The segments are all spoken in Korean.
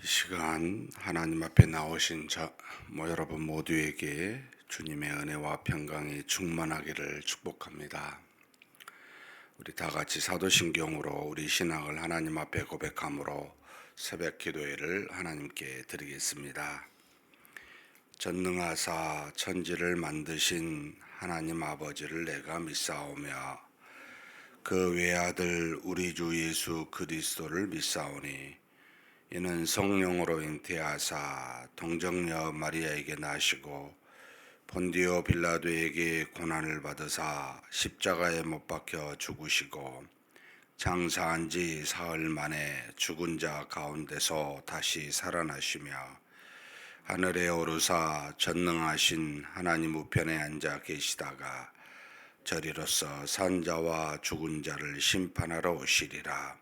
이 시간 하나님 앞에 나오신 여러분 모두에게 주님의 은혜와 평강이 충만하기를 축복합니다. 우리 다 같이 사도신경으로 우리 신앙을 하나님 앞에 고백함으로 새벽 기도회를 하나님께 드리겠습니다. 전능하사 천지를 만드신 하나님 아버지를 내가 믿사오며 그 외아들 우리 주 예수 그리스도를 믿사오니 이는 성령으로 잉태하사 동정녀 마리아에게 나시고 본디오 빌라도에게 고난을 받으사 십자가에 못 박혀 죽으시고 장사한 지 사흘 만에 죽은 자 가운데서 다시 살아나시며 하늘에 오르사 전능하신 하나님 우편에 앉아 계시다가 저리로서 산자와 죽은 자를 심판하러 오시리라.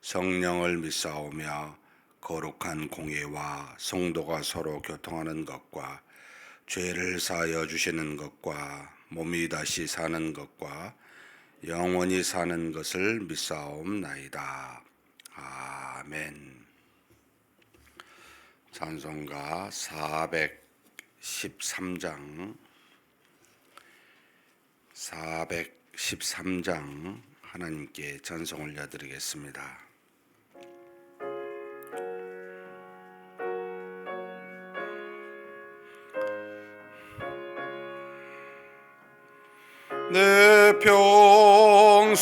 성령을 믿사오며 거룩한 공예와 성도가 서로 교통하는 것과 죄를 사하여 주시는 것과 몸이 다시 사는 것과 영원히 사는 것을 믿사옵나이다. 아멘. 찬송가 413장 하나님께 찬송 올려드리겠습니다. 내 평생에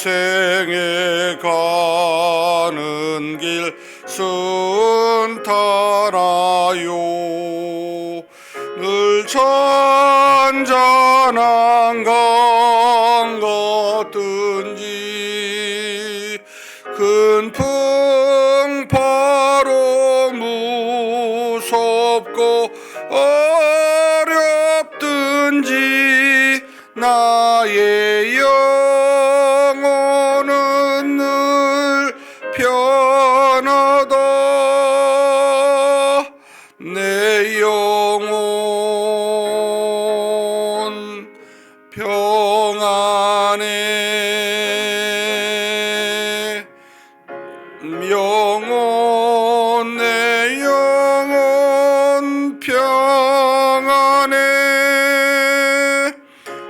가는 길 순탄하요 늘 잔잔한 강 같든지 큰 풍파로 무섭고 어렵든지 나의 영혼은 늘 편하다. 내 영혼 평안해. 내 영혼 평안해.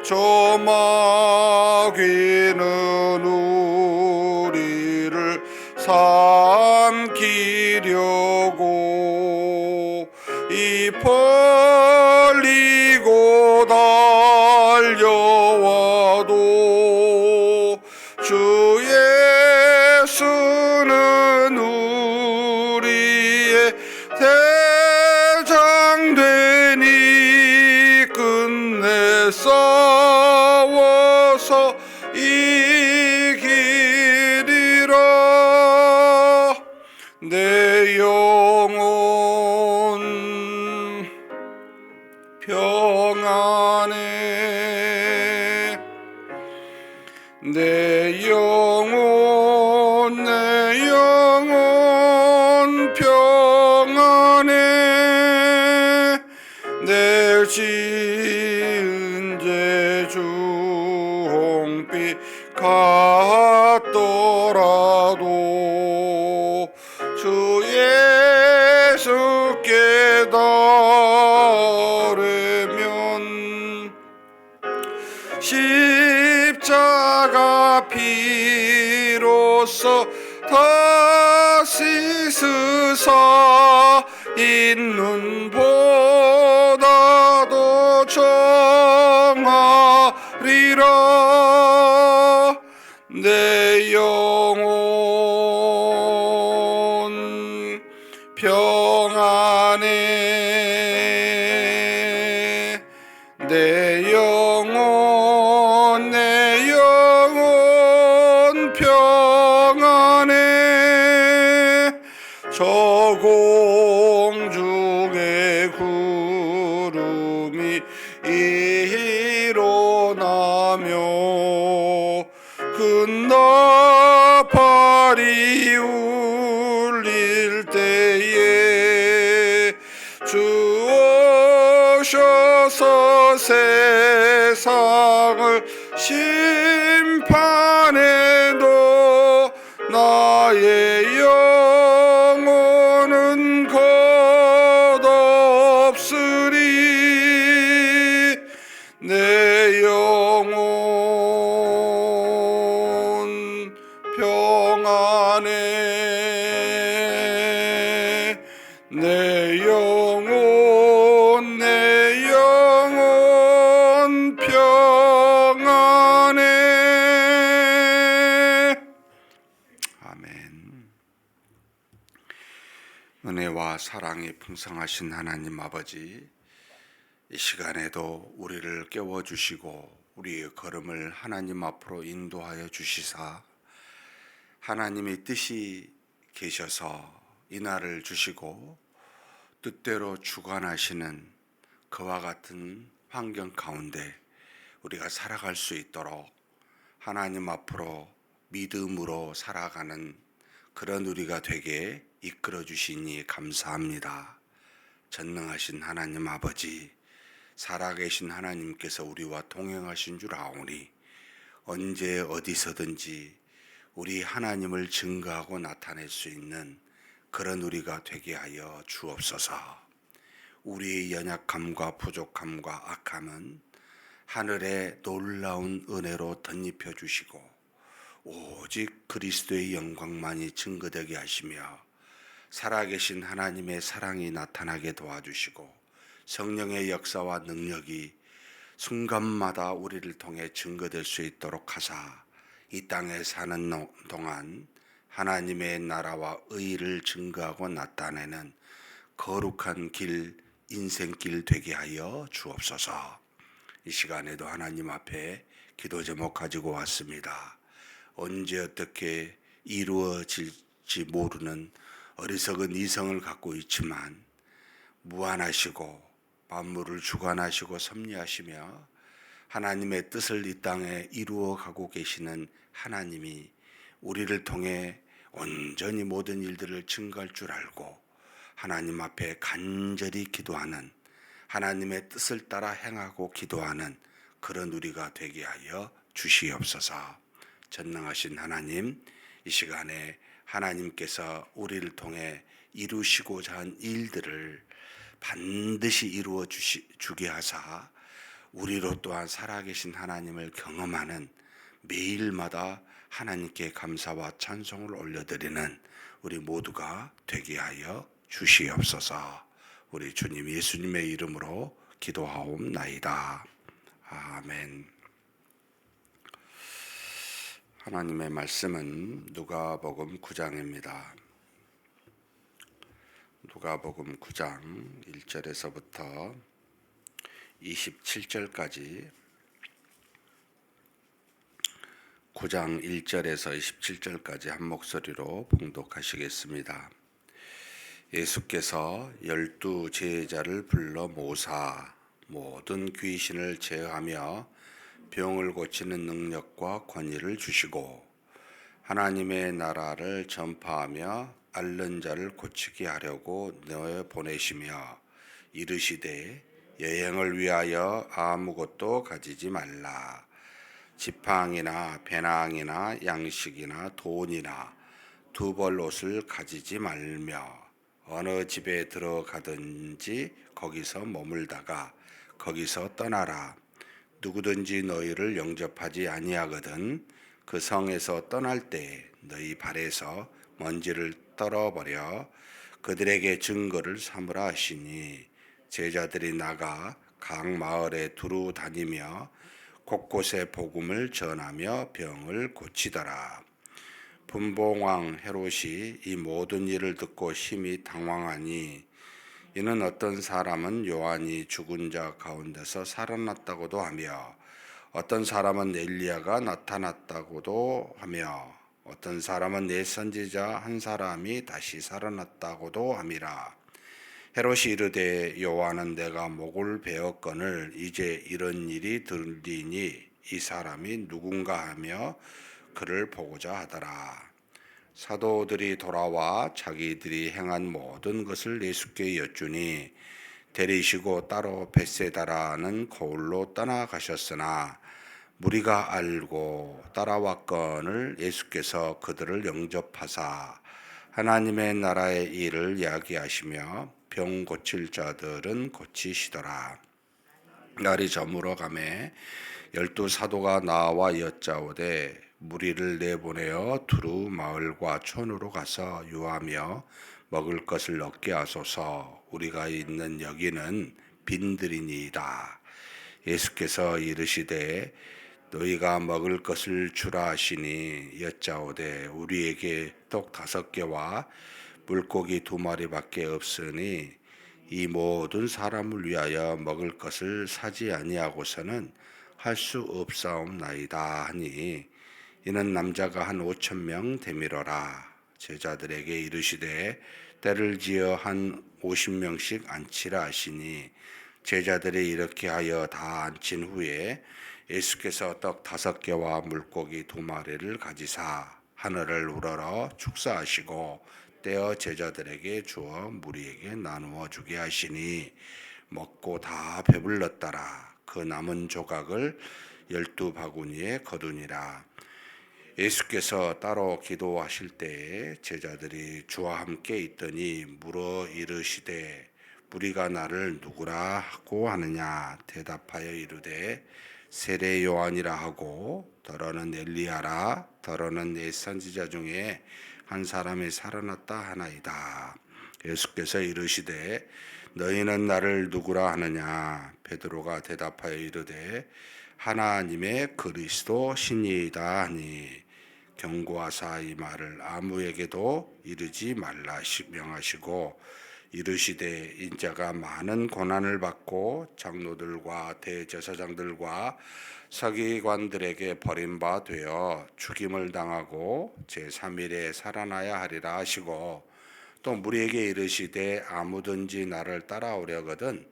저 마귀는 우리를 삼키려고 입 벌리고 달려와도 주 예수는 우리의 대장 되니 끝내 싸워서 이기리라. 내 영혼 평안해. 내 영혼 평안해. 내 지은 죄 주홍빛 같더라도 주 예수께 따르면 십자가 피로써 다 씻으사 있는 보다도 정하리라. 내 영혼 평안해. 내 영혼 평안해. 저 공중에 구름이 일어나며 큰 나팔이 울릴 때에 주 오셔서 세상을 심판해도 나의 영혼은 은혜와 사랑이 풍성하신 하나님 아버지, 이 시간에도 우리를 깨워주시고 우리의 걸음을 하나님 앞으로 인도하여 주시사 하나님의 뜻이 계셔서 이 날을 주시고 뜻대로 주관하시는 그와 같은 환경 가운데 우리가 살아갈 수 있도록 하나님 앞으로 믿음으로 살아가는 그런 우리가 되게 이끌어 주시니 감사합니다. 전능하신 하나님 아버지, 살아계신 하나님께서 우리와 동행하신 줄 아오니 언제 어디서든지 우리 하나님을 증거하고 나타낼 수 있는 그런 우리가 되게 하여 주옵소서. 우리의 연약함과 부족함과 악함은 하늘의 놀라운 은혜로 덧입혀 주시고 오직 그리스도의 영광만이 증거되게 하시며 살아계신 하나님의 사랑이 나타나게 도와주시고 성령의 역사와 능력이 순간마다 우리를 통해 증거될 수 있도록 하사 이 땅에 사는 동안 하나님의 나라와 의를 증거하고 나타내는 거룩한 길, 인생길 되게 하여 주옵소서. 이 시간에도 하나님 앞에 기도 제목 가지고 왔습니다. 언제 어떻게 이루어질지 모르는 어리석은 이성을 갖고 있지만 무한하시고 만물을 주관하시고 섭리하시며 하나님의 뜻을 이 땅에 이루어가고 계시는 하나님이 우리를 통해 온전히 모든 일들을 증거할 줄 알고 하나님 앞에 간절히 기도하는, 하나님의 뜻을 따라 행하고 기도하는 그런 우리가 되게 하여 주시옵소서. 전능하신 하나님, 이 시간에 하나님께서 우리를 통해 이루시고자 한 일들을 반드시 이루어 주게 하사 우리로 또한 살아계신 하나님을 경험하는 매일마다 하나님께 감사와 찬송을 올려드리는 우리 모두가 되게 하여 주시옵소서. 우리 주님 예수님의 이름으로 기도하옵나이다. 아멘. 하나님의 말씀은 누가복음 9장입니다. 누가복음 9장 1절에서부터 27절까지 9장 1절에서 27절까지 한 목소리로 봉독하시겠습니다. 예수께서 12 제자를 불러 모사 모든 귀신을 제어하며 병을 고치는 능력과 권위를 주시고 하나님의 나라를 전파하며 앓는 자를 고치게 하려고 내어 보내시며 이르시되 여행을 위하여 아무것도 가지지 말라. 지팡이나 배낭이나 양식이나 돈이나 두 벌 옷을 가지지 말며 어느 집에 들어가든지 거기서 머물다가 거기서 떠나라. 누구든지 너희를 영접하지 아니하거든 그 성에서 떠날 때 너희 발에서 먼지를 떨어버려 그들에게 증거를 삼으라 하시니 제자들이 나가 각 마을에 두루 다니며 곳곳에 복음을 전하며 병을 고치더라. 분봉왕 헤롯이 이 모든 일을 듣고 심히 당황하니 이는 어떤 사람은 요한이 죽은 자 가운데서 살아났다고도 하며 어떤 사람은 엘리야가 나타났다고도 하며 어떤 사람은 옛 선지자 한 사람이 다시 살아났다고도 함이라. 헤롯이 이르되 요한은 내가 목을 베었거늘 이제 이런 일이 들리니 이 사람이 누군가 하며 그를 보고자 하더라. 사도들이 돌아와 자기들이 행한 모든 것을 예수께 여쭈니 데리시고 따로 벳세다라는 거울로 떠나가셨으나 무리가 알고 따라왔거늘 예수께서 그들을 영접하사 하나님의 나라의 일을 이야기하시며 병 고칠 자들은 고치시더라. 날이 저물어 가매 12 사도가 나와 여짜오되 무리를 내보내어 두루 마을과 촌으로 가서 유하며 먹을 것을 얻게 하소서. 우리가 있는 여기는 빈들이니이다. 예수께서 이르시되 너희가 먹을 것을 주라 하시니 여짜오되 우리에게 떡 5개와 물고기 2마리밖에 없으니 이 모든 사람을 위하여 먹을 것을 사지 아니하고서는 할 수 없사옵나이다 하니 이는 남자가 한 5,000명 되밀어라. 제자들에게 이르시되 때를 지어 한 50명씩 앉히라 하시니 제자들이 이렇게 하여 다 앉힌 후에 예수께서 떡 5개와 물고기 2마리를 가지사 하늘을 우러러 축사하시고 떼어 제자들에게 주어 무리에게 나누어 주게 하시니 먹고 다 배불렀더라. 그 남은 조각을 12바구니에 거두니라. 예수께서 따로 기도하실 때에 제자들이 주와 함께 있더니 물어 이르시되 무리가 나를 누구라 하고 하느냐. 대답하여 이르되 세례 요한이라 하고 더러는 엘리야라 더러는 예선지자 중에 한 사람이 살아났다 하나이다. 예수께서 이르시되 너희는 나를 누구라 하느냐. 베드로가 대답하여 이르되 하나님의 그리스도 신이다 하니 경고하사 이 말을 아무에게도 이르지 말라 명하시고 이르시되 인자가 많은 고난을 받고 장로들과 대제사장들과 서기관들에게 버림바 되어 죽임을 당하고 제3일에 살아나야 하리라 하시고 또 무리에게 이르시되 아무든지 나를 따라오려거든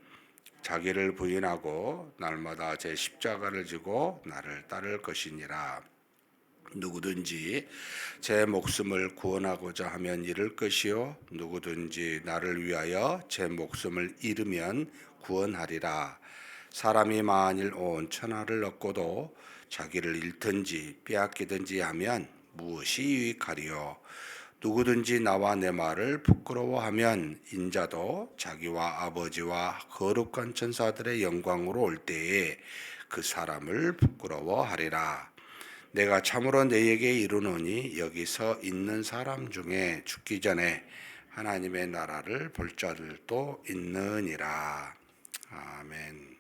자기를 부인하고 날마다 제 십자가를 지고 나를 따를 것이니라. 누구든지 제 목숨을 구원하고자 하면 잃을 것이요 누구든지 나를 위하여 제 목숨을 잃으면 구원하리라. 사람이 만일 온 천하를 얻고도 자기를 잃든지 빼앗기든지 하면 무엇이 유익하리요. 누구든지 나와 내 말을 부끄러워하면 인자도 자기와 아버지와 거룩한 천사들의 영광으로 올 때에 그 사람을 부끄러워하리라. 내가 참으로 너희에게 이르노니 여기서 있는 사람 중에 죽기 전에 하나님의 나라를 볼 자들도 있느니라. 아멘.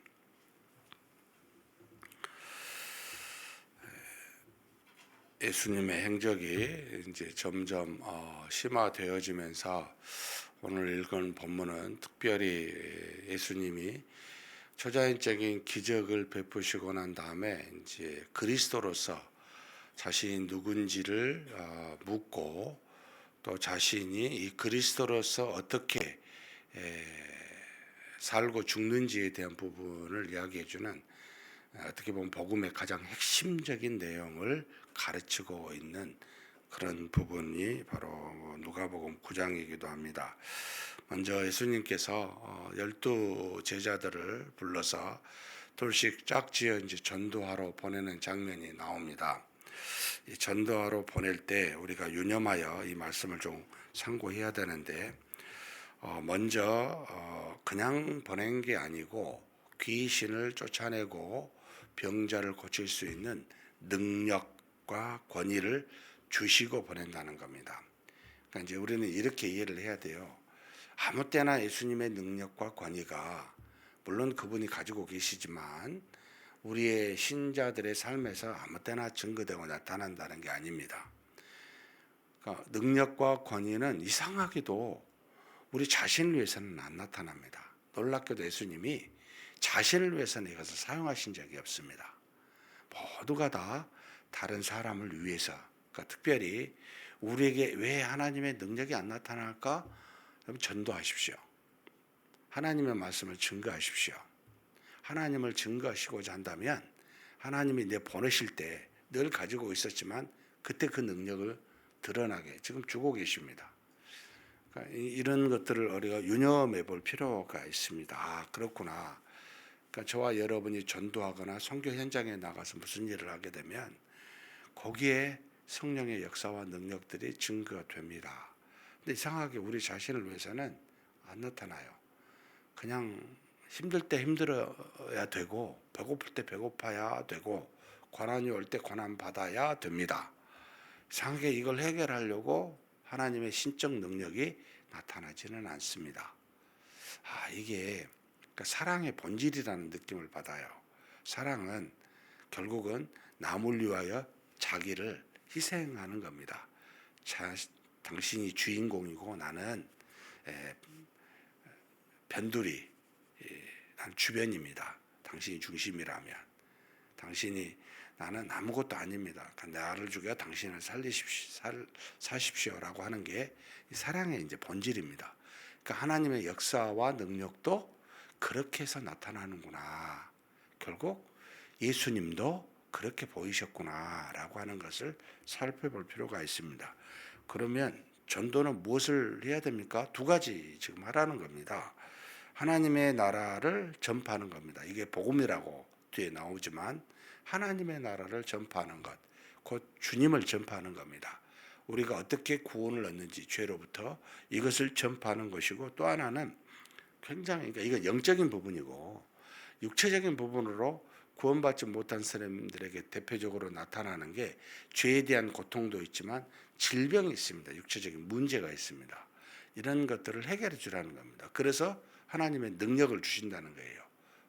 예수님의 행적이 이제 점점 심화되어지면서 오늘 읽은 본문은 특별히 예수님이 초자연적인 기적을 베푸시고 난 다음에 이제 그리스도로서 자신이 누군지를 묻고 또 자신이 이 그리스도로서 어떻게 살고 죽는지에 대한 부분을 이야기해주는 어떻게 보면 복음의 가장 핵심적인 내용을 가르치고 있는 그런 부분이 바로 누가복음 9장이기도 합니다. 먼저 예수님께서 12 제자들을 불러서 둘씩 짝지어 이제 전도하러 보내는 장면이 나옵니다. 이 전도하러 보낼 때 우리가 유념하여 이 말씀을 좀 참고해야 되는데 먼저 그냥 보낸 게 아니고 귀신을 쫓아내고 병자를 고칠 수 있는 능력과 권위를 주시고 보낸다는 겁니다. 그러니까 이제 우리는 이렇게 이해를 해야 돼요. 아무 때나 예수님의 능력과 권위가 물론 그분이 가지고 계시지만 우리의 신자들의 삶에서 아무 때나 증거되고 나타난다는 게 아닙니다. 그러니까 능력과 권위는 이상하게도 우리 자신을 위해서는 안 나타납니다. 놀랍게도 예수님이 자신을 위해서는 이것을 사용하신 적이 없습니다. 모두가 다 다른 사람을 위해서, 그러니까 특별히 우리에게 왜 하나님의 능력이 안 나타날까? 여러분 전도하십시오. 하나님의 말씀을 증거하십시오. 하나님을 증거하시고자 한다면 하나님이 내 보내실 때 늘 가지고 있었지만 그때 그 능력을 드러나게 지금 주고 계십니다. 그러니까 이런 것들을 우리가 유념해 볼 필요가 있습니다. 아, 그렇구나. 그러니까 저와 여러분이 전도하거나 선교 현장에 나가서 무슨 일을 하게 되면 거기에 성령의 역사와 능력들이 증거가 됩니다. 근데 이상하게 우리 자신을 위해서는 안 나타나요. 그냥 힘들 때 힘들어야 되고 배고플 때 배고파야 되고 고난이 올 때 고난 받아야 됩니다. 이상하게 이걸 해결하려고 하나님의 신적 능력이 나타나지는 않습니다. 이게 그러니까 사랑의 본질이라는 느낌을 받아요. 사랑은 결국은 남을 위하여 자기를 희생하는 겁니다. 당신이 주인공이고 나는 변두리, 난 주변입니다. 당신이 중심이라면 나는 아무것도 아닙니다. 나를 죽여 당신을 사십시오라고 하는 게 사랑의 이제 본질입니다. 그러니까 하나님의 역사와 능력도 그렇게 해서 나타나는구나. 결국 예수님도 그렇게 보이셨구나라고 하는 것을 살펴볼 필요가 있습니다. 그러면 전도는 무엇을 해야 됩니까? 두 가지 지금 하라는 겁니다. 하나님의 나라를 전파하는 겁니다. 이게 복음이라고 뒤에 나오지만 하나님의 나라를 전파하는 것, 곧 주님을 전파하는 겁니다. 우리가 어떻게 구원을 얻는지 죄로부터 이것을 전파하는 것이고, 또 하나는 굉장히, 그러니까 이건 영적인 부분이고 육체적인 부분으로 구원받지 못한 사람들에게 대표적으로 나타나는 게 죄에 대한 고통도 있지만 질병이 있습니다. 육체적인 문제가 있습니다. 이런 것들을 해결해 주라는 겁니다. 그래서 하나님의 능력을 주신다는 거예요.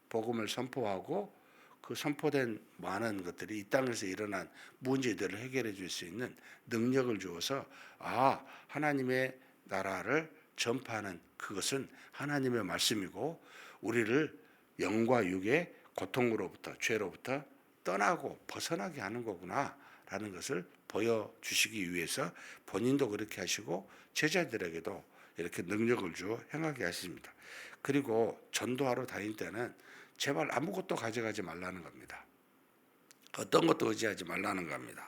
복음을 선포하고 그 선포된 많은 것들이 이 땅에서 일어난 문제들을 해결해 줄 수 있는 능력을 주어서 하나님의 나라를 전파하는 그것은 하나님의 말씀이고 우리를 영과 육의 고통으로부터 죄로부터 떠나고 벗어나게 하는 거구나라는 것을 보여주시기 위해서 본인도 그렇게 하시고 제자들에게도 이렇게 능력을 주어 행하게 하십니다. 그리고 전도하러 다닐 때는 제발 아무것도 가져가지 말라는 겁니다. 어떤 것도 의지하지 말라는 겁니다.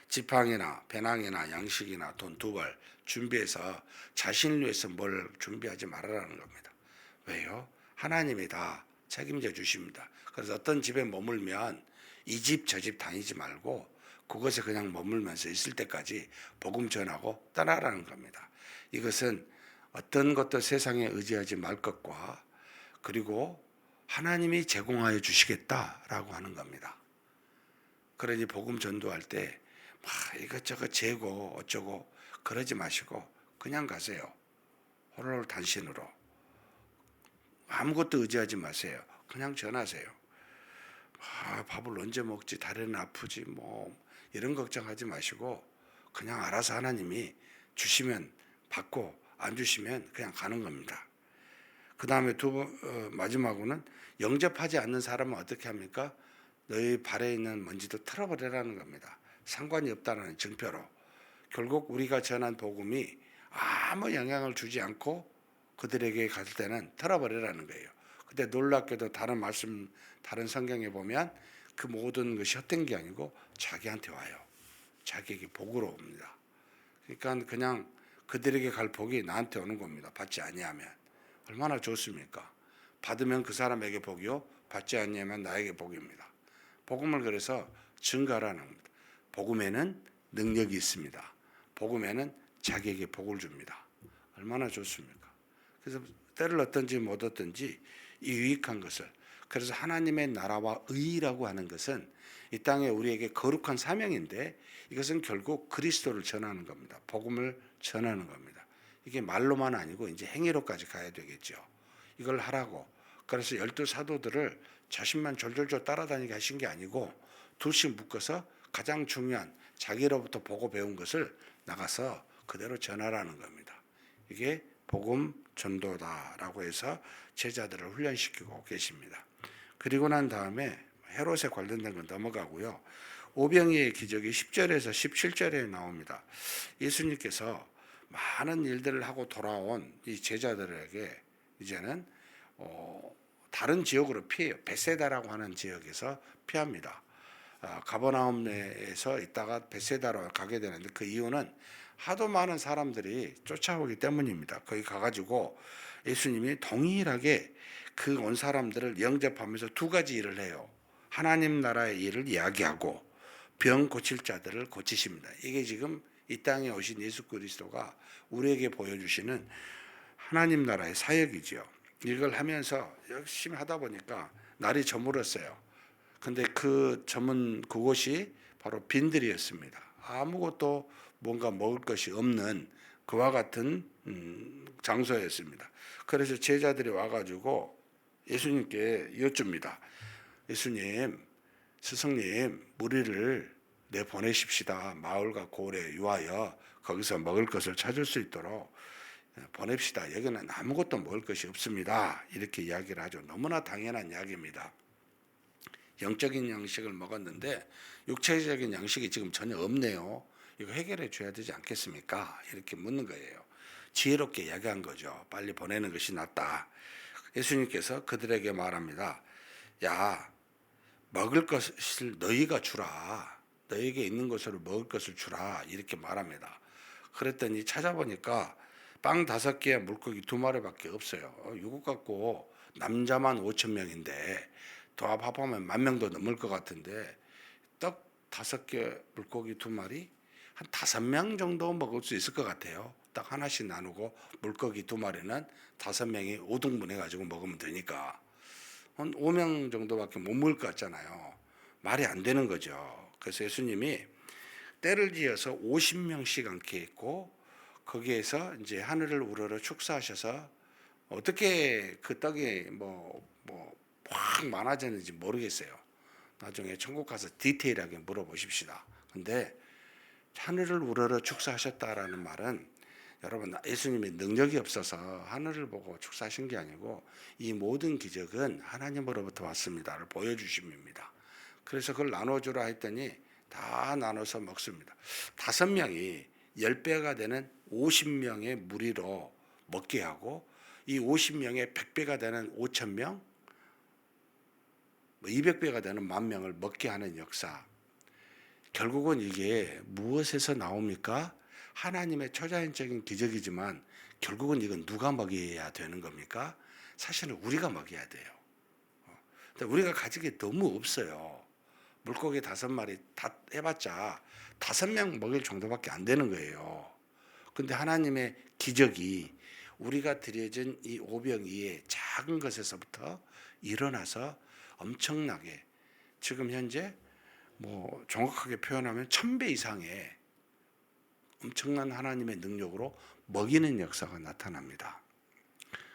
지팡이나 배낭이나 양식이나 돈 2벌 준비해서 자신을 위해서 뭘 준비하지 말아라는 겁니다. 왜요? 하나님이 다 책임져 주십니다. 그래서 어떤 집에 머물면 이 집 저 집 다니지 말고 그곳에 그냥 머물면서 있을 때까지 복음 전하고 떠나라는 겁니다. 이것은 어떤 것도 세상에 의지하지 말 것과 그리고 하나님이 제공하여 주시겠다라고 하는 겁니다. 그러니 복음 전도할 때 막 이것저것 재고 어쩌고 그러지 마시고 그냥 가세요. 홀로 단신으로. 아무것도 의지하지 마세요. 그냥 전하세요. 밥을 언제 먹지? 다리는 아프지? 뭐 이런 걱정하지 마시고 그냥 알아서 하나님이 주시면 받고 안 주시면 그냥 가는 겁니다. 그 다음에 마지막으로는 영접하지 않는 사람은 어떻게 합니까? 너희 발에 있는 먼지도 털어버리라는 겁니다. 상관이 없다는 증표로. 결국 우리가 전한 복음이 아무 영향을 주지 않고 그들에게 갔을 때는 털어버리라는 거예요. 근데 놀랍게도 다른 성경에 보면 그 모든 것이 헛된 게 아니고 자기한테 와요. 자기에게 복으로 옵니다. 그러니까 그냥 그들에게 갈 복이 나한테 오는 겁니다. 받지 아니하면. 얼마나 좋습니까? 받으면 그 사람에게 복이요, 받지 아니하면 나에게 복입니다. 복음을 그래서 증가하라는 겁니다. 복음에는 능력이 있습니다. 복음에는 자기에게 복을 줍니다. 얼마나 좋습니까? 그래서 때를 얻든지 못 얻든지 이 유익한 것을, 그래서 하나님의 나라와 의라고 하는 것은 이 땅에 우리에게 거룩한 사명인데 이것은 결국 그리스도를 전하는 겁니다. 복음을 전하는 겁니다. 이게 말로만 아니고 이제 행위로까지 가야 되겠죠. 이걸 하라고. 그래서 12사도들을 자신만 졸졸졸 따라다니게 하신 게 아니고 둘씩 묶어서 가장 중요한 자기로부터 보고 배운 것을 나가서 그대로 전하라는 겁니다. 이게 복음 전도다라고 해서 제자들을 훈련시키고 계십니다. 그리고 난 다음에 헤롯에 관련된 건 넘어가고요. 오병이의 기적이 10절에서 17절에 나옵니다. 예수님께서 많은 일들을 하고 돌아온 이 제자들에게 이제는 다른 지역으로 피해요. 베세다라고 하는 지역에서 피합니다. 가버나움에서 있다가 베세다로 가게 되는데 그 이유는 하도 많은 사람들이 쫓아오기 때문입니다. 거기 가가지고 예수님이 동일하게 그 온 사람들을 영접하면서 두 가지 일을 해요. 하나님 나라의 일을 이야기하고 병 고칠 자들을 고치십니다. 이게 지금 이 땅에 오신 예수 그리스도가 우리에게 보여주시는 하나님 나라의 사역이죠. 이걸 하면서 열심히 하다 보니까 날이 저물었어요. 근데 그 저문 그곳이 바로 빈들이었습니다. 아무것도 뭔가 먹을 것이 없는 그와 같은 장소였습니다. 그래서 제자들이 와가지고 예수님께 여쭙니다. 예수님, 스승님, 무리를 내 보내십시다. 마을과 고을에 유하여 거기서 먹을 것을 찾을 수 있도록 보냅시다. 여기는 아무것도 먹을 것이 없습니다. 이렇게 이야기를 하죠. 너무나 당연한 이야기입니다. 영적인 양식을 먹었는데 육체적인 양식이 지금 전혀 없네요. 이거 해결해 줘야 되지 않겠습니까? 이렇게 묻는 거예요. 지혜롭게 이야기한 거죠. 빨리 보내는 것이 낫다. 예수님께서 그들에게 말합니다. 야, 먹을 것을 너희가 주라. 너희에게 있는 것으로 먹을 것을 주라. 이렇게 말합니다. 그랬더니 찾아보니까 빵 5개에 물고기 2마리밖에 없어요. 이것 갖고 남자만 5,000명인데 더 합하면 10,000명도 넘을 것 같은데 떡 5개 물고기 2마리 한 5명 정도 먹을 수 있을 것 같아요. 딱 하나씩 나누고 물고기 2마리는 5명이 5등분 해가지고 먹으면 되니까 한 5명 정도밖에 못 먹을 것 같잖아요. 말이 안 되는 거죠. 그래서 예수님이 때를 지어서 50명씩 앉게 했고 거기에서 이제 하늘을 우러러 축사하셔서 어떻게 그 떡이 확 많아졌는지 모르겠어요. 나중에 천국 가서 디테일하게 물어보십시다. 근데 하늘을 우러러 축사하셨다라는 말은 여러분 예수님의 능력이 없어서 하늘을 보고 축사하신 게 아니고 이 모든 기적은 하나님으로부터 왔습니다를 보여주심입니다. 그래서 그걸 나눠주라 했더니 다 나눠서 먹습니다. 5명이 10배가 되는 50명의 무리로 먹게 하고 이 50명의 100배가 되는 5,000명 200배가 되는 10,000명을 먹게 하는 역사. 결국은 이게 무엇에서 나옵니까? 하나님의 초자연적인 기적이지만 결국은 이건 누가 먹여야 되는 겁니까? 사실은 우리가 먹여야 돼요. 근데 우리가 가진 게 너무 없어요. 물고기 5마리 다 해봤자 5명 먹일 정도밖에 안 되는 거예요. 근데 하나님의 기적이 우리가 드려진 이 오병이의 작은 것에서부터 일어나서 엄청나게 지금 현재 정확하게 표현하면 1000배 이상의 엄청난 하나님의 능력으로 먹이는 역사가 나타납니다.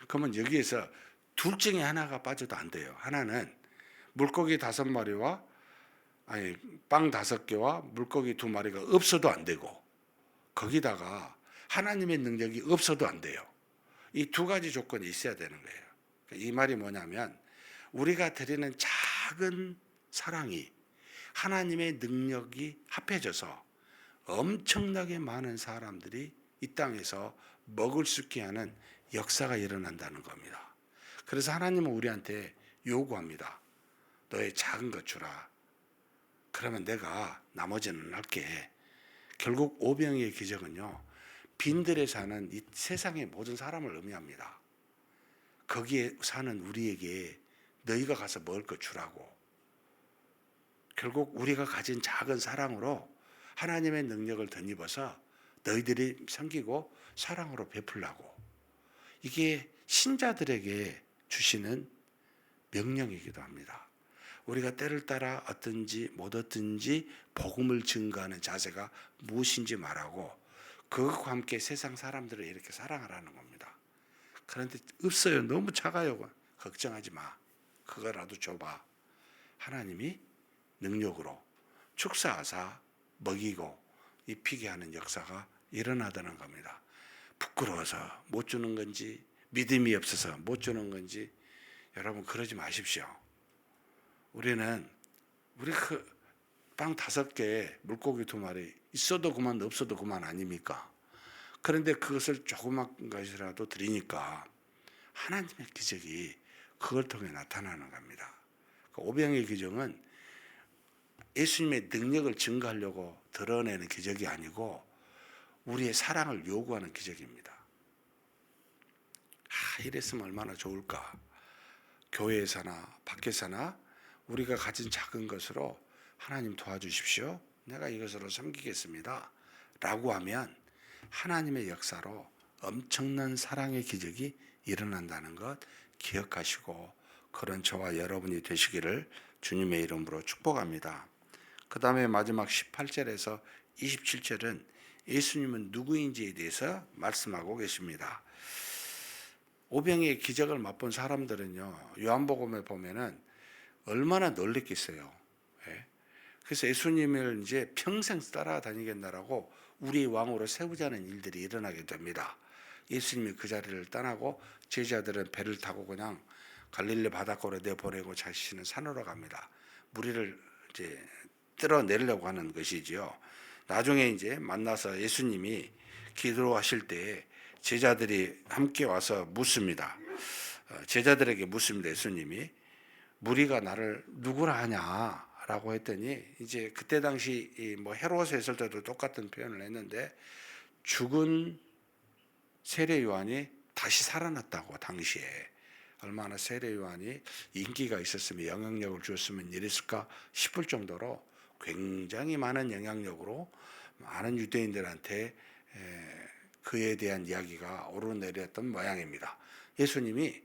그러면 여기에서 둘 중에 하나가 빠져도 안 돼요. 하나는 물고기 5마리와 빵 5개와 물고기 2마리가 없어도 안 되고 거기다가 하나님의 능력이 없어도 안 돼요. 이 2가지 조건이 있어야 되는 거예요. 이 말이 뭐냐면 우리가 드리는 작은 사랑이 하나님의 능력이 합해져서 엄청나게 많은 사람들이 이 땅에서 먹을 수 있게 하는 역사가 일어난다는 겁니다. 그래서 하나님은 우리한테 요구합니다. 너의 작은 것 주라. 그러면 내가 나머지는 할게. 결국 오병이의 기적은요. 빈들에 사는 이 세상의 모든 사람을 의미합니다. 거기에 사는 우리에게 너희가 가서 먹을 것 주라고. 결국 우리가 가진 작은 사랑으로 하나님의 능력을 덧입어서 너희들이 섬기고 사랑으로 베풀라고. 이게 신자들에게 주시는 명령이기도 합니다. 우리가 때를 따라 얻든지 못 얻든지 복음을 증거하는 자세가 무엇인지 말하고 그것과 함께 세상 사람들을 이렇게 사랑하라는 겁니다. 그런데 없어요. 너무 작아요. 걱정하지 마. 그거라도 줘봐. 하나님이 능력으로 축사하사 먹이고 입히게 하는 역사가 일어나다는 겁니다. 부끄러워서 못 주는 건지 믿음이 없어서 못 주는 건지 여러분 그러지 마십시오. 우리는 우리 빵 5개 물고기 2마리 있어도 그만 없어도 그만 아닙니까? 그런데 그것을 조그만 것이라도 드리니까 하나님의 기적이 그걸 통해 나타나는 겁니다. 오병의 기적은 예수님의 능력을 증거하려고 드러내는 기적이 아니고 우리의 사랑을 요구하는 기적입니다. 이랬으면 얼마나 좋을까. 교회에서나 밖에서나 우리가 가진 작은 것으로 하나님 도와주십시오. 내가 이것으로 섬기겠습니다. 라고 하면 하나님의 역사로 엄청난 사랑의 기적이 일어난다는 것 기억하시고 그런 저와 여러분이 되시기를 주님의 이름으로 축복합니다. 그 다음에 마지막 18절에서 27절은 예수님은 누구인지에 대해서 말씀하고 계십니다. 오병이의 기적을 맛본 사람들은요, 요한복음에 보면은 얼마나 놀랬겠어요. 예? 그래서 예수님을 이제 평생 따라다니겠다라고 우리 왕으로 세우자는 일들이 일어나게 됩니다. 예수님이 그 자리를 떠나고 제자들은 배를 타고 그냥 갈릴리 바닷가로 내보내고 자신은 산으로 갑니다. 무리를 이제 끌어내려고 하는 것이지요. 나중에 이제 만나서 예수님이 기도하실 때 제자들이 함께 와서 묻습니다. 제자들에게 묻습니다. 예수님이 무리가 나를 누구라 하냐라고 했더니 이제 그때 당시 뭐 헤롯에 있을 때도 똑같은 표현을 했는데 죽은 세례 요한이 다시 살아났다고 당시에 얼마나 세례 요한이 인기가 있었으면 영향력을 주었으면 이랬을까 싶을 정도로 굉장히 많은 영향력으로 많은 유대인들한테 그에 대한 이야기가 오르내렸던 모양입니다. 예수님이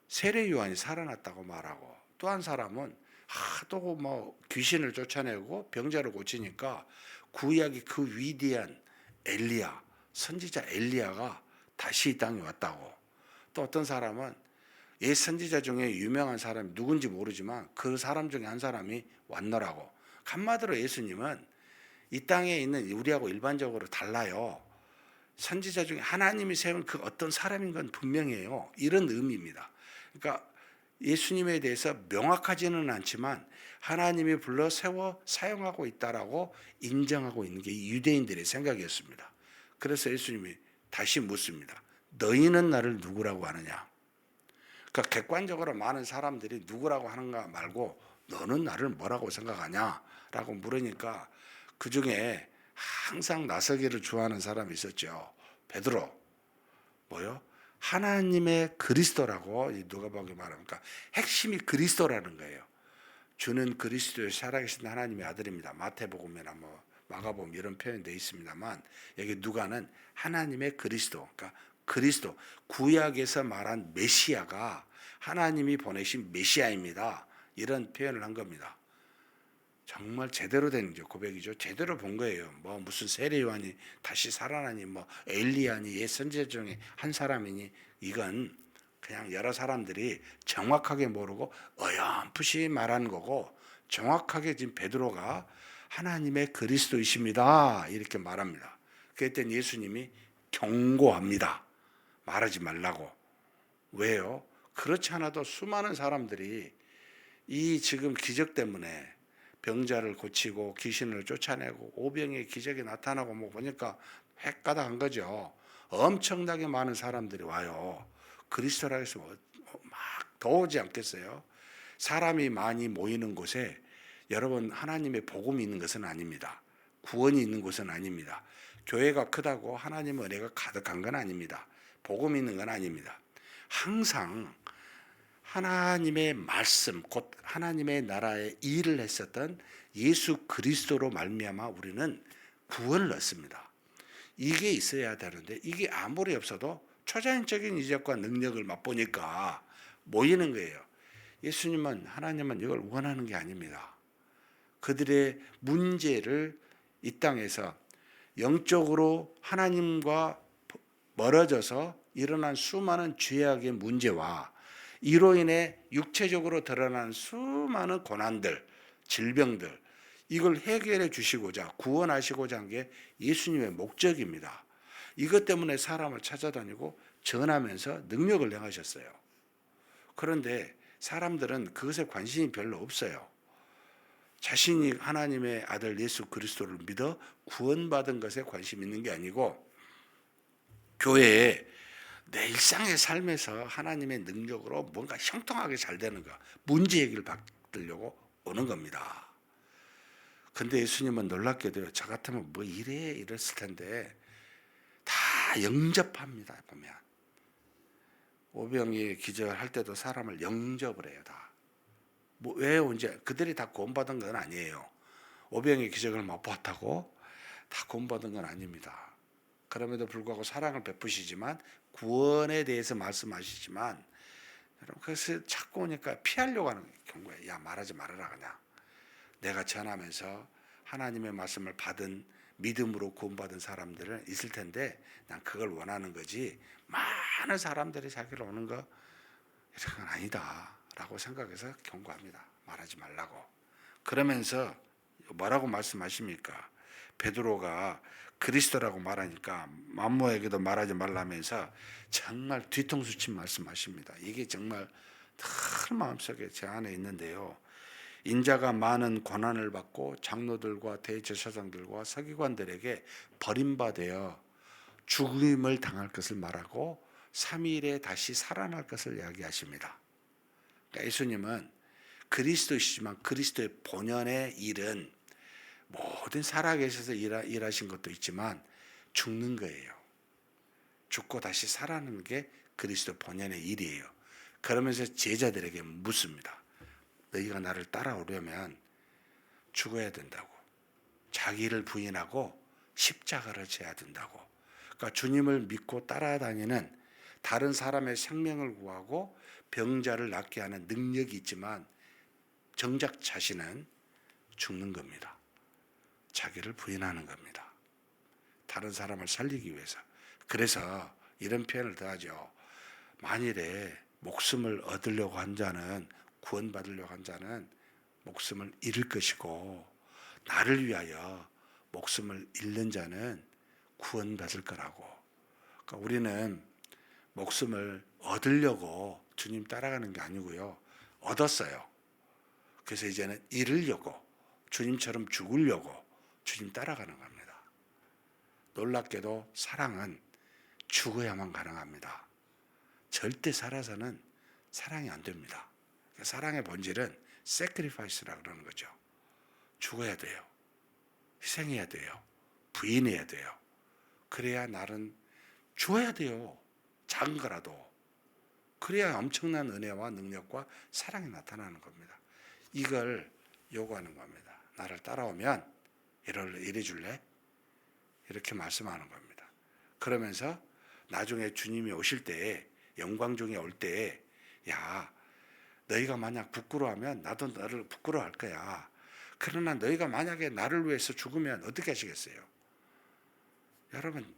세례 요한이 살아났다고 말하고 또 한 사람은 하도 뭐 귀신을 쫓아내고 병자를 고치니까 구약의 그 위대한 엘리야 선지자 엘리야가 다시 이 땅에 왔다고. 또 어떤 사람은 옛 선지자 중에 유명한 사람이 누군지 모르지만 그 사람 중에 한 사람이 왔노라고. 한마디로 예수님은 이 땅에 있는 우리하고 일반적으로 달라요. 선지자 중에 하나님이 세운 그 어떤 사람인 건 분명해요. 이런 의미입니다. 그러니까 예수님에 대해서 명확하지는 않지만 하나님이 불러 세워 사용하고 있다라고 인정하고 있는 게 유대인들의 생각이었습니다. 그래서 예수님이 다시 묻습니다. 너희는 나를 누구라고 하느냐? 그러니까 객관적으로 많은 사람들이 누구라고 하는가 말고 너는 나를 뭐라고 생각하냐? 라고 물으니까 그 중에 항상 나서기를 좋아하는 사람이 있었죠. 베드로. 뭐요? 하나님의 그리스도라고 누가복음에 말합니까? 핵심이 그리스도라는 거예요. 주는 그리스도의 살아계신 하나님의 아들입니다. 마태복음이나 뭐 마가복음 이런 표현되어 있습니다만 여기 누가는 하나님의 그리스도, 그러니까 그리스도 구약에서 말한 메시아가 하나님이 보내신 메시아입니다. 이런 표현을 한 겁니다. 정말 제대로 된 고백이죠. 제대로 본 거예요. 뭐 무슨 세례 요한이 다시 살아나니 뭐 엘리야니 옛 선지자 중에 한 사람이니 이건 그냥 여러 사람들이 정확하게 모르고 어렴풋이 말하는 거고 정확하게 지금 베드로가 하나님의 그리스도이십니다. 이렇게 말합니다. 그랬더니 예수님이 경고합니다. 말하지 말라고. 왜요? 그렇지 않아도 수많은 사람들이 이 지금 기적 때문에 병자를 고치고 귀신을 쫓아내고 오병의 기적이 나타나고 뭐 보니까 헷가닥한 거죠. 엄청나게 많은 사람들이 와요. 그리스도라 해서 막 더우지 않겠어요? 사람이 많이 모이는 곳에 여러분 하나님의 복음이 있는 것은 아닙니다. 구원이 있는 곳은 아닙니다. 교회가 크다고 하나님의 은혜가 가득한 건 아닙니다. 복음이 있는 건 아닙니다. 항상 하나님의 말씀 곧 하나님의 나라의 일을 했었던 예수 그리스도로 말미암아 우리는 구원을 얻습니다. 이게 있어야 되는데 이게 아무리 없어도 초자연적인 이적과 능력을 맛보니까 모이는 거예요. 예수님은 하나님은 이걸 원하는 게 아닙니다. 그들의 문제를 이 땅에서 영적으로 하나님과 멀어져서 일어난 수많은 죄악의 문제와 이로 인해 육체적으로 드러난 수많은 고난들, 질병들 이걸 해결해 주시고자 구원하시고자 한 게 예수님의 목적입니다. 이것 때문에 사람을 찾아다니고 전하면서 능력을 행하셨어요. 그런데 사람들은 그것에 관심이 별로 없어요. 자신이 하나님의 아들 예수 그리스도를 믿어 구원받은 것에 관심 있는 게 아니고 교회에 내 일상의 삶에서 하나님의 능력으로 뭔가 형통하게 잘 되는 거 문제 얘기를 받으려고 오는 겁니다. 근데 예수님은 놀랍게도요. 저 같으면 뭐 이래 이랬을 텐데 다 영접합니다. 보면 오병이 기절할 때도 사람을 영접을 해요. 다. 뭐 왜 언제 그들이 다 구원받은 건 아니에요. 오병이 기적을 못 봤다고 다 구원받은 건 아닙니다. 그럼에도 불구하고 사랑을 베푸시지만 구원에 대해서 말씀하시지만 여러분 그것을 자꾸 오니까 피하려고 하는 경우에 야 말하지 말아라 그냥. 내가 전하면서 하나님의 말씀을 받은 믿음으로 구원받은 사람들은 있을 텐데 난 그걸 원하는 거지 많은 사람들이 자기를 오는 거 이런 건 아니다 라고 생각해서 경고합니다. 말하지 말라고. 그러면서 뭐라고 말씀하십니까? 베드로가 그리스도라고 말하니까 만모에게도 말하지 말라면서 정말 뒤통수 친 말씀하십니다. 이게 정말 큰 마음속에 제 안에 있는데요. 인자가 많은 고난을 받고 장로들과 대제사장들과 서기관들에게 버림받아 죽임을 당할 것을 말하고 3일에 다시 살아날 것을 이야기하십니다. 그러니까 예수님은 그리스도이시지만 그리스도의 본연의 일은 모든 살아계셔서 일하신 것도 있지만 죽는 거예요. 죽고 다시 살아나는 게 그리스도 본연의 일이에요. 그러면서 제자들에게 묻습니다. 너희가 나를 따라오려면 죽어야 된다고. 자기를 부인하고 십자가를 져야 된다고. 그러니까 주님을 믿고 따라다니는 다른 사람의 생명을 구하고 병자를 낫게 하는 능력이 있지만 정작 자신은 죽는 겁니다. 자기를 부인하는 겁니다. 다른 사람을 살리기 위해서. 그래서 이런 표현을 더하죠. 만일에 목숨을 얻으려고 한 자는, 구원받으려고 한 자는 목숨을 잃을 것이고, 나를 위하여 목숨을 잃는 자는 구원받을 거라고. 그러니까 우리는 목숨을 얻으려고 주님 따라가는 게 아니고요. 얻었어요. 그래서 이제는 잃으려고, 주님처럼 죽으려고 주님 따라가는 겁니다. 놀랍게도 사랑은 죽어야만 가능합니다. 절대 살아서는 사랑이 안 됩니다. 사랑의 본질은 sacrifice라고 그러는 거죠. 죽어야 돼요. 희생해야 돼요. 부인해야 돼요. 그래야 나는 주어야 돼요. 작은 거라도. 그래야 엄청난 은혜와 능력과 사랑이 나타나는 겁니다. 이걸 요구하는 겁니다. 나를 따라오면 이래 줄래? 이렇게 말씀하는 겁니다. 그러면서 나중에 주님이 오실 때에, 영광 중에 올 때에, 야, 너희가 만약 부끄러워하면 나도 너를 부끄러워할 거야. 그러나 너희가 만약에 나를 위해서 죽으면 어떻게 하시겠어요? 여러분,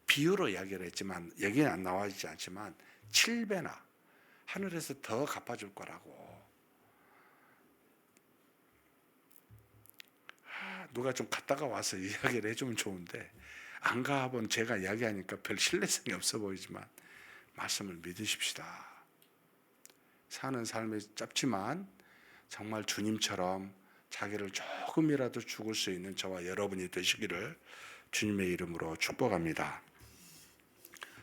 비유로 이야기를 했지만 여기는 안 나와 있지 않지만 7배나 하늘에서 더 갚아줄 거라고. 누가 좀 갔다가 와서 이야기를 해주면 좋은데, 안 가본 제가 이야기하니까 별 신뢰성이 없어 보이지만 말씀을 믿으십시다. 사는 삶이 짧지만 정말 주님처럼 자기를 조금이라도 죽을 수 있는 저와 여러분이 되시기를 주님의 이름으로 축복합니다.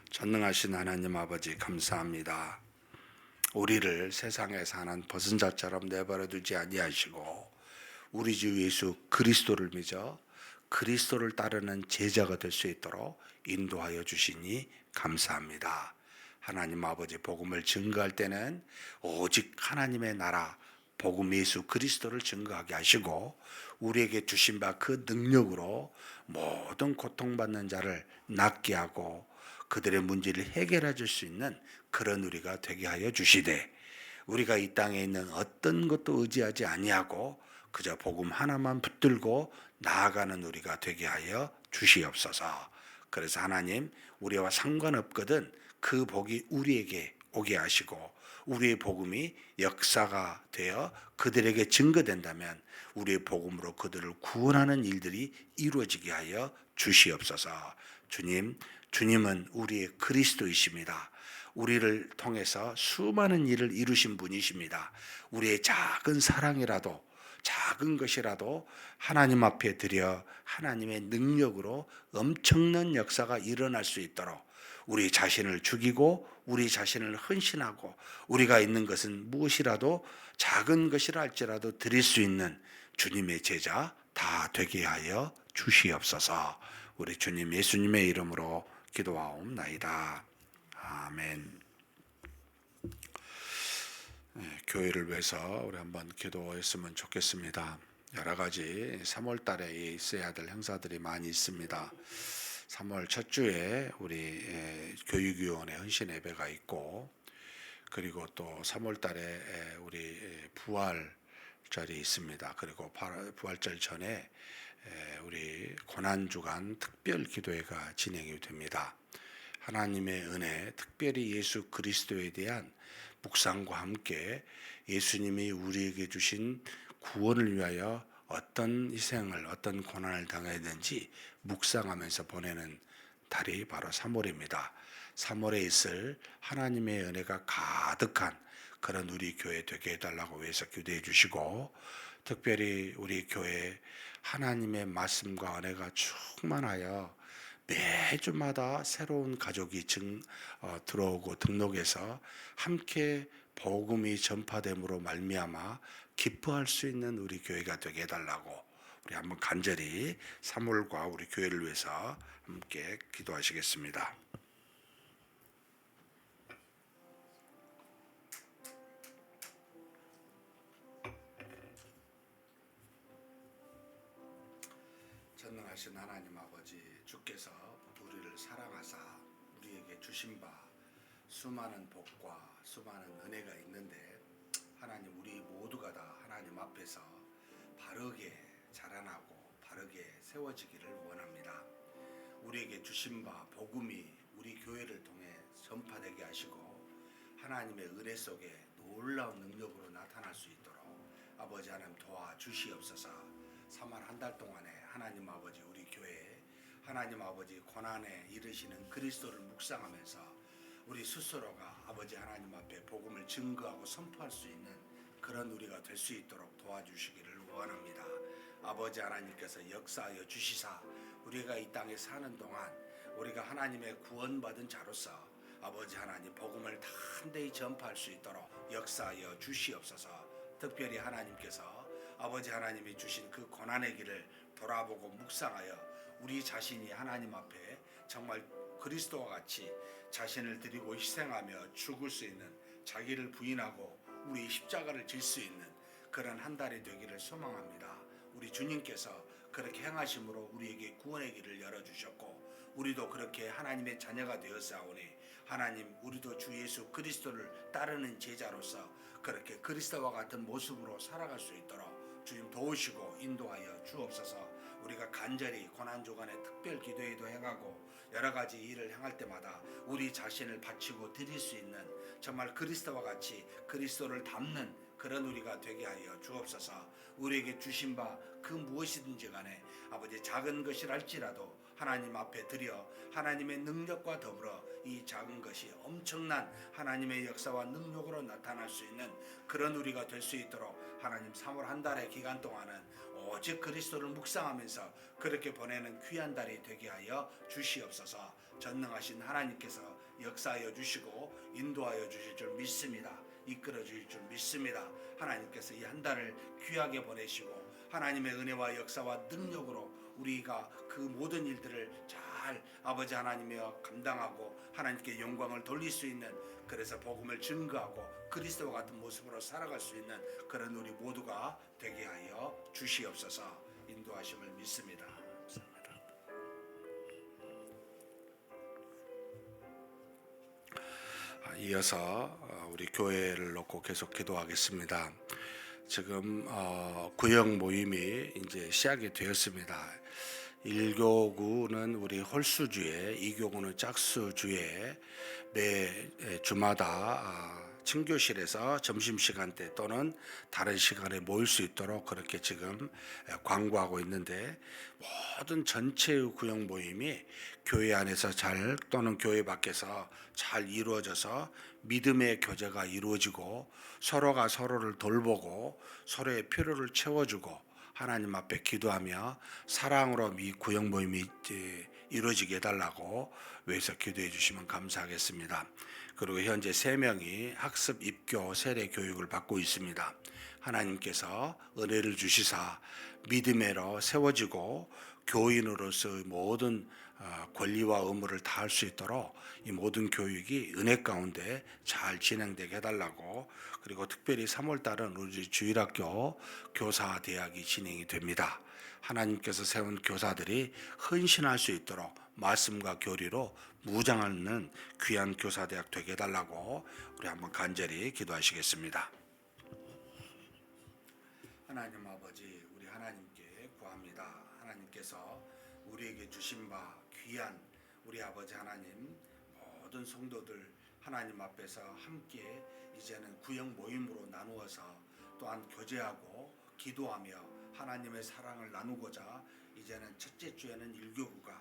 전능하신 하나님 아버지, 감사합니다. 우리를 세상에 사는 벗은 자처럼 내버려 두지 아니하시고 우리 주 예수 그리스도를 믿어 그리스도를 따르는 제자가 될 수 있도록 인도하여 주시니 감사합니다. 하나님 아버지, 복음을 증거할 때는 오직 하나님의 나라 복음 예수 그리스도를 증거하게 하시고 우리에게 주신 바 그 능력으로 모든 고통받는 자를 낫게 하고 그들의 문제를 해결해 줄 수 있는 그런 우리가 되게 하여 주시되, 우리가 이 땅에 있는 어떤 것도 의지하지 아니하고 그저 복음 하나만 붙들고 나아가는 우리가 되게 하여 주시옵소서. 그래서 하나님, 우리와 상관없거든 그 복이 우리에게 오게 하시고 우리의 복음이 역사가 되어 그들에게 증거된다면 우리의 복음으로 그들을 구원하는 일들이 이루어지게 하여 주시옵소서. 주님은 우리의 그리스도이십니다. 우리를 통해서 수많은 일을 이루신 분이십니다. 우리의 작은 사랑이라도, 작은 것이라도 하나님 앞에 드려 하나님의 능력으로 엄청난 역사가 일어날 수 있도록 우리 자신을 죽이고 우리 자신을 헌신하고 우리가 있는 것은 무엇이라도 작은 것이라 할지라도 드릴 수 있는 주님의 제자 다 되게 하여 주시옵소서. 우리 주님 예수님의 이름으로 기도하옵나이다. 아멘. 교회를 위해서 우리 한번 기도했으면 좋겠습니다. 여러 가지 3월 달에 있어야 될 행사들이 많이 있습니다. 3월 첫 주에 우리 교육위원회 헌신 예배가 있고, 그리고 또 3월 달에 우리 부활절이 있습니다. 그리고 부활절 전에 우리 고난주간 특별 기도회가 진행이 됩니다. 하나님의 은혜, 특별히 예수 그리스도에 대한 묵상과 함께 예수님이 우리에게 주신 구원을 위하여 어떤 희생을 어떤 고난을 당해야 되는지 묵상하면서 보내는 달이 바로 3월입니다. 3월에 있을 하나님의 은혜가 가득한 그런 우리 교회 되게 해달라고 위해서 기도해 주시고, 특별히 우리 교회 하나님의 말씀과 은혜가 충만하여 매주마다 새로운 가족이 들어오고 등록해서 함께 복음이 전파됨으로 말미암아 기뻐할 수 있는 우리 교회가 되게 해달라고 우리 한번 간절히 3월과 우리 교회를 위해서 함께 기도하시겠습니다. 전능하신 하나님 아버지, 주께서 우리를 사랑하사 우리에게 주신 바 수많은 복과 수많은 은혜가 있는데, 하나님 우리 모두가 다 하나님 앞에서 바르게 자라나고 바르게 세워지기를 원합니다. 우리에게 주신 바 복음이 우리 교회를 통해 전파되게 하시고 하나님의 은혜 속에 놀라운 능력으로 나타날 수 있도록 아버지 하나님 도와주시옵소서. 3월 한 달 동안에 하나님 아버지 우리 교회에 하나님 아버지 고난에 이르시는 그리스도를 묵상하면서 우리 스스로가 아버지 하나님 앞에 복음을 증거하고 선포할 수 있는 그런 우리가 될 수 있도록 도와주시기를 원합니다. 아버지 하나님께서 역사하여 주시사 우리가 이 땅에 사는 동안 우리가 하나님의 구원받은 자로서 아버지 하나님 복음을 담대히 전파할 수 있도록 역사하여 주시옵소서. 특별히 하나님께서 아버지 하나님이 주신 그 고난의 길을 돌아보고 묵상하여 우리 자신이 하나님 앞에 정말 그리스도와 같이 자신을 드리고 희생하며 죽을 수 있는, 자기를 부인하고 우리 십자가를 질 수 있는 그런 한 달이 되기를 소망합니다. 우리 주님께서 그렇게 행하심으로 우리에게 구원의 길을 열어주셨고 우리도 그렇게 하나님의 자녀가 되었사오니 하나님 우리도 주 예수 그리스도를 따르는 제자로서 그렇게 그리스도와 같은 모습으로 살아갈 수 있도록 주님 도우시고 인도하여 주옵소서. 우리가 간절히 고난주간에 특별 기도회도 행하고 여러 가지 일을 행할 때마다 우리 자신을 바치고 드릴 수 있는 정말 그리스도와 같이 그리스도를 닮는 그런 우리가 되게 하여 주옵소서. 우리에게 주신 바 그 무엇이든지 간에 아버지 작은 것이랄지라도 하나님 앞에 드려 하나님의 능력과 더불어 이 작은 것이 엄청난 하나님의 역사와 능력으로 나타날 수 있는 그런 우리가 될 수 있도록 하나님 3월 한 달의 기간 동안은 오직 그리스도를 묵상하면서 그렇게 보내는 귀한 달이 되게 하여 주시옵소서. 전능하신 하나님께서 역사하여 주시고 인도하여 주실 줄 믿습니다. 이끌어 주실 줄 믿습니다. 하나님께서 이 한 달을 귀하게 보내시고 하나님의 은혜와 역사와 능력으로 우리가 그 모든 일들을 잘 아버지 하나님이여 감당하고 하나님께 영광을 돌릴 수 있는, 그래서 복음을 증거하고 그리스도와 같은 모습으로 살아갈 수 있는 그런 우리 모두가 되게 하여 주시옵소서. 인도하심을 믿습니다. 감사합니다. 이어서 우리 교회를 놓고 계속 기도하겠습니다. 지금 구역 모임이 이제 시작이 되었습니다. 1교구는 우리 홀수주에, 2교구는 짝수주에 매 주마다 친교실에서 점심시간 때 또는 다른 시간에 모일 수 있도록 그렇게 지금 광고하고 있는데, 모든 전체의 구역 모임이 교회 안에서 잘 또는 교회 밖에서 잘 이루어져서 믿음의 교제가 이루어지고 서로가 서로를 돌보고 서로의 필요를 채워주고 하나님 앞에 기도하며 사랑으로 이 구역 모임이 이루어지게 해달라고 위해서 기도해 주시면 감사하겠습니다. 그리고 현재 3명이 학습 입교 세례 교육을 받고 있습니다. 하나님께서 은혜를 주시사 믿음으로 세워지고 교인으로서의 모든 권리와 의무를 다할 수 있도록 이 모든 교육이 은혜 가운데 잘 진행되게 해달라고, 그리고 특별히 3월달은 우리 주일학교 교사대학이 진행이 됩니다. 하나님께서 세운 교사들이 헌신할 수 있도록 말씀과 교리로 무장하는 귀한 교사대학 되게 해달라고 우리 한번 간절히 기도하시겠습니다. 하나님 아버지, 우리 하나님께 구합니다. 하나님께서 우리에게 주신 바 귀한 우리 아버지 하나님, 모든 성도들 하나님 앞에서 함께 이제는 구역 모임으로 나누어서 또한 교제하고 기도하며 하나님의 사랑을 나누고자 이제는 첫째 주에는 1교구가,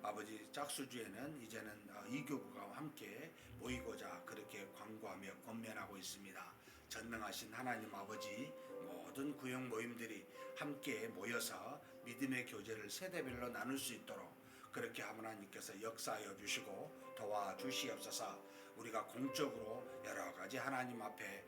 아버지 짝수주에는 이제는 2교구가 함께 모이고자 그렇게 광고하며 권면하고 있습니다. 전능하신 하나님 아버지, 모든 구역 모임들이 함께 모여서 믿음의 교제를 세대별로 나눌 수 있도록 그렇게 하나님께서 역사하여 주시고 도와주시옵소서. 우리가 공적으로 여러 가지 하나님 앞에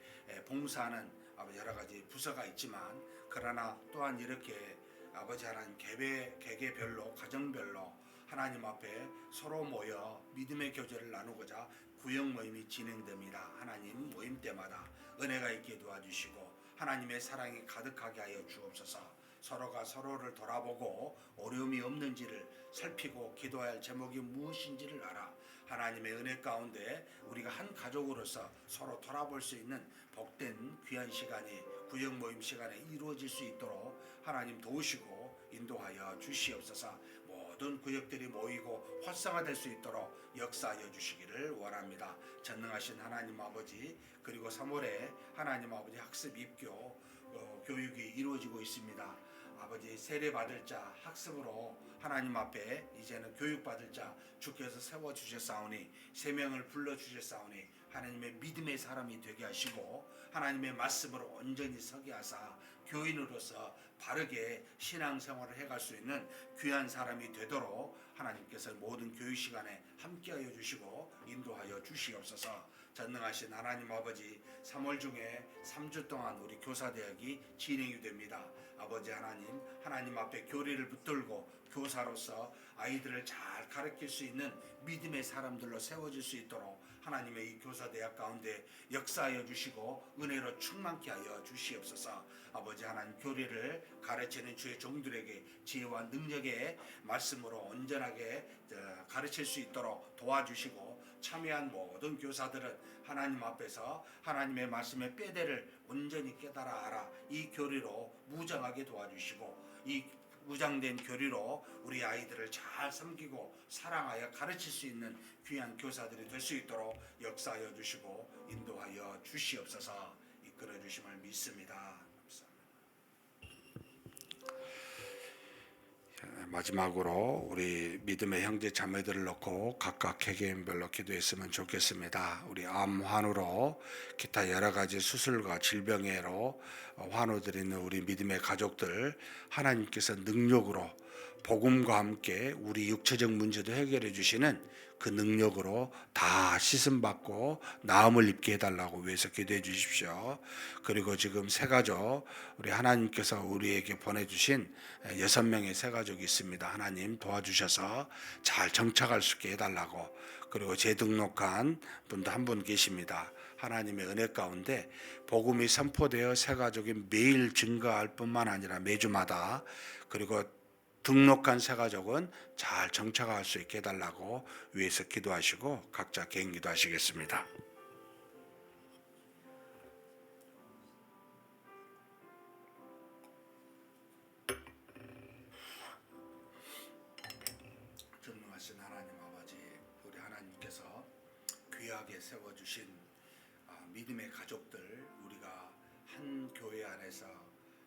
봉사하는 여러 가지 부서가 있지만, 그러나 또한 이렇게 아버지 하나님 개개별로 가정별로 하나님 앞에 서로 모여 믿음의 교제를 나누고자 구역 모임이 진행됩니다. 하나님 모임 때마다 은혜가 있게 도와주시고 하나님의 사랑이 가득하게 하여 주옵소서. 서로가 서로를 돌아보고 어려움이 없는지를 살피고 기도해야 할 제목이 무엇인지를 알아 하나님의 은혜 가운데 우리가 한 가족으로서 서로 돌아볼 수 있는 복된 귀한 시간이 구역 모임 시간에 이루어질 수 있도록 하나님 도우시고 인도하여 주시옵소서. 모든 구역들이 모이고 활성화될 수 있도록 역사하여 주시기를 원합니다. 전능하신 하나님 아버지, 그리고 3월에 하나님 아버지 학습 입교 교육이 이루어지고 있습니다. 아버지 세례받을 자 학습으로 하나님 앞에 이제는 교육받을 자 주께서 세워주셨사오니 3명을 불러주셨사오니 하나님의 믿음의 사람이 되게 하시고 하나님의 말씀으로 온전히 서게 하사 교인으로서 바르게 신앙생활을 해갈 수 있는 귀한 사람이 되도록 하나님께서 모든 교육 시간에 함께하여 주시고 인도하여 주시옵소서. 전능하신 하나님 아버지, 3월 중에 3주 동안 우리 교사대학이 진행이 됩니다. 아버지 하나님 앞에 교리를 붙들고 교사로서 아이들을 잘 가르칠 수 있는 믿음의 사람들로 세워질 수 있도록 하나님의 이 교사대학 가운데 역사하여 주시고 은혜로 충만케 하여 주시옵소서. 아버지 하나님, 교리를 가르치는 주의 종들에게 지혜와 능력의 말씀으로 온전하게 가르칠 수 있도록 도와주시고 참여한 모든 교사들은 하나님 앞에서 하나님의 말씀의 뼈대를 온전히 깨달아 알아 이 교리로 무장하게 도와주시고 이 무장된 교리로 우리 아이들을 잘 섬기고 사랑하여 가르칠 수 있는 귀한 교사들이 될 수 있도록 역사하여 주시고 인도하여 주시옵소서. 이끌어 주심을 믿습니다. 마지막으로 우리 믿음의 형제 자매들을 놓고 각각 개개인별로 기도했으면 좋겠습니다. 우리 암 환우로 기타 여러 가지 수술과 질병으로 환우드리는 우리 믿음의 가족들, 하나님께서 능력으로 복음과 함께 우리 육체적 문제도 해결해 주시는 그 능력으로 다 씻음받고 나음을 입게 해달라고 위해서 기도해 주십시오. 그리고 지금 새 가족, 우리 하나님께서 우리에게 보내주신 6명의 새 가족이 있습니다. 하나님 도와주셔서 잘 정착할 수 있게 해달라고. 그리고 재등록한 분도 한 분 계십니다. 하나님의 은혜 가운데 복음이 선포되어 새 가족이 매일 증가할 뿐만 아니라 매주마다, 그리고 등록한 새 가족은 잘 정착할 수 있게 해달라고 위해서 기도하시고 각자 개인 기도하시겠습니다. 전능하신 하나님 아버지, 우리 하나님께서 귀하게 세워주신 믿음의 가족들, 우리가 한 교회 안에서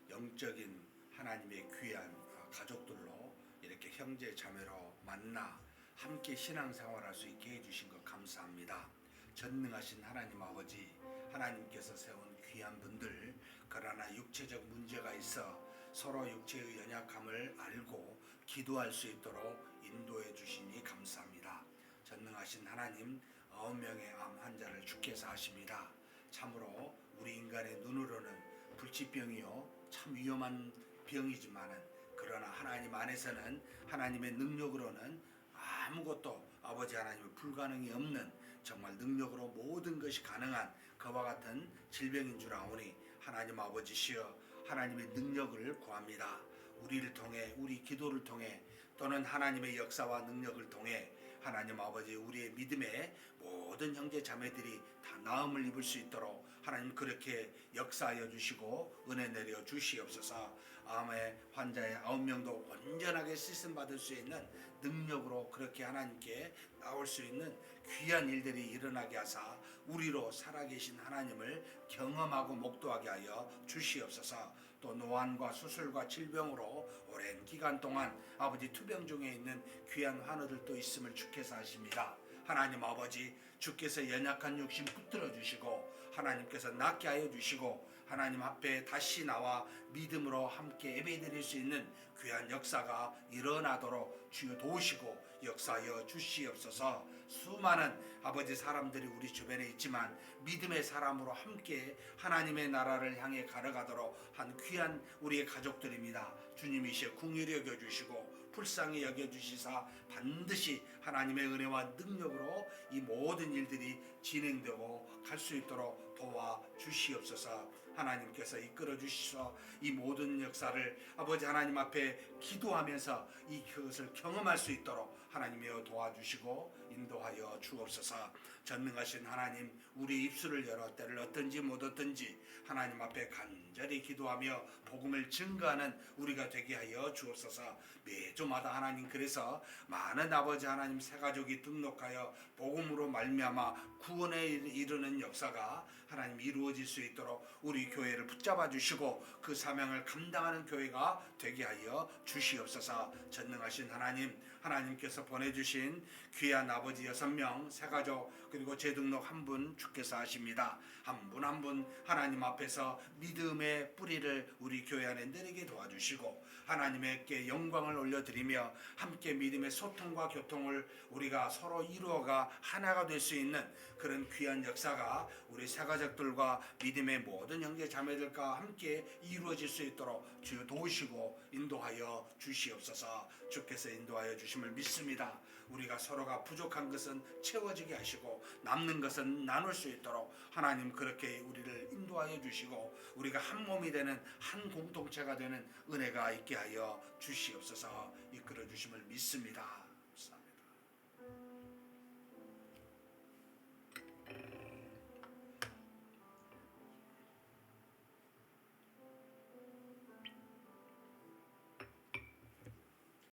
영적인 하나님의 귀한 가족들로 이렇게 형제 자매로 만나 함께 신앙생활할 수 있게 해주신 것 감사합니다. 전능하신 하나님 아버지, 하나님께서 세운 귀한 분들, 그러나 육체적 문제가 있어 서로 육체의 연약함을 알고 기도할 수 있도록 인도해 주시니 감사합니다. 전능하신 하나님, 9명의 암 환자를 주께서 하십니다. 참으로 우리 인간의 눈으로는 불치병이요 참 위험한 병이지만은, 그러나 하나님 안에서는 하나님의 능력으로는 아무것도 아버지 하나님의 불가능이 없는, 정말 능력으로 모든 것이 가능한 그와 같은 질병인 줄 아오니 하나님 아버지시여, 하나님의 능력을 구합니다. 우리를 통해, 우리 기도를 통해, 또는 하나님의 역사와 능력을 통해 하나님 아버지, 우리의 믿음의 모든 형제 자매들이 다 나음을 입을 수 있도록 하나님 그렇게 역사하여 주시고 은혜 내려 주시옵소서. 암의 환자의 9명도 온전하게 씻음 받을 수 있는 능력으로 그렇게 하나님께 나올 수 있는 귀한 일들이 일어나게 하사 우리로 살아계신 하나님을 경험하고 목도하게 하여 주시옵소서. 또 노안과 수술과 질병으로 오랜 기간 동안 아버지 투병 중에 있는 귀한 환우들도 있음을 주께서 아십니다. 하나님 아버지, 주께서 연약한 육신 붙들어 주시고 하나님께서 낫게 하여 주시고 하나님 앞에 다시 나와 믿음으로 함께 예배드릴 수 있는 귀한 역사가 일어나도록 주여 도우시고 역사하여 주시옵소서. 수많은 아버지 사람들이 우리 주변에 있지만 믿음의 사람으로 함께 하나님의 나라를 향해 걸어가도록 한 귀한 우리의 가족들입니다. 주님이시여 긍휼히 여겨주시고 불쌍히 여겨주시사 반드시 하나님의 은혜와 능력으로 이 모든 일들이 진행되고 갈 수 있도록 도와주시옵소서. 하나님께서 이끌어 주시서 이 모든 역사를 아버지 하나님 앞에 기도하면서 그것을 경험할 수 있도록 하나님이여 도와주시고 인도하여 주옵소서. 전능하신 하나님, 우리 입술을 열어 때를 얻든지 못 얻든지 하나님 앞에 간절히 기도하며 복음을 증거하는 우리가 되게 하여 주옵소서. 매주마다 하나님, 그래서 많은 아버지 하나님 새가족이 등록하여 복음으로 말미암아 구원에 이르는 역사가 하나님 이루어질 수 있도록 우리 교회를 붙잡아 주시고 그 사명을 감당하는 교회가 되게 하여 주시옵소서. 전능하신 하나님, 하나님께서 보내주신 귀한 아버지 6명 새가족 그리고 재등록 한 분 주께서 하십니다. 한 분 한 분 하나님 앞에서 믿음의 뿌리를 우리 교회 안에 내리게 도와주시고 하나님께 영광을 올려드리며 함께 믿음의 소통과 교통을 우리가 서로 이루어가 하나가 될 수 있는 그런 귀한 역사가 우리 새가족들과 믿음의 모든 형제 자매들과 함께 이루어질 수 있도록 주여 도우시고 인도하여 주시옵소서. 주께서 인도하여 주심을 믿습니다. 우리가 서로가 부족한 것은 채워지게 하시고 남는 것은 나눌 수 있도록 하나님 그렇게 우리를 인도하여 주시고 우리가 한 몸이 되는 한 공동체가 되는 은혜가 있게 하여 주시옵소서. 이끌어 주심을 믿습니다.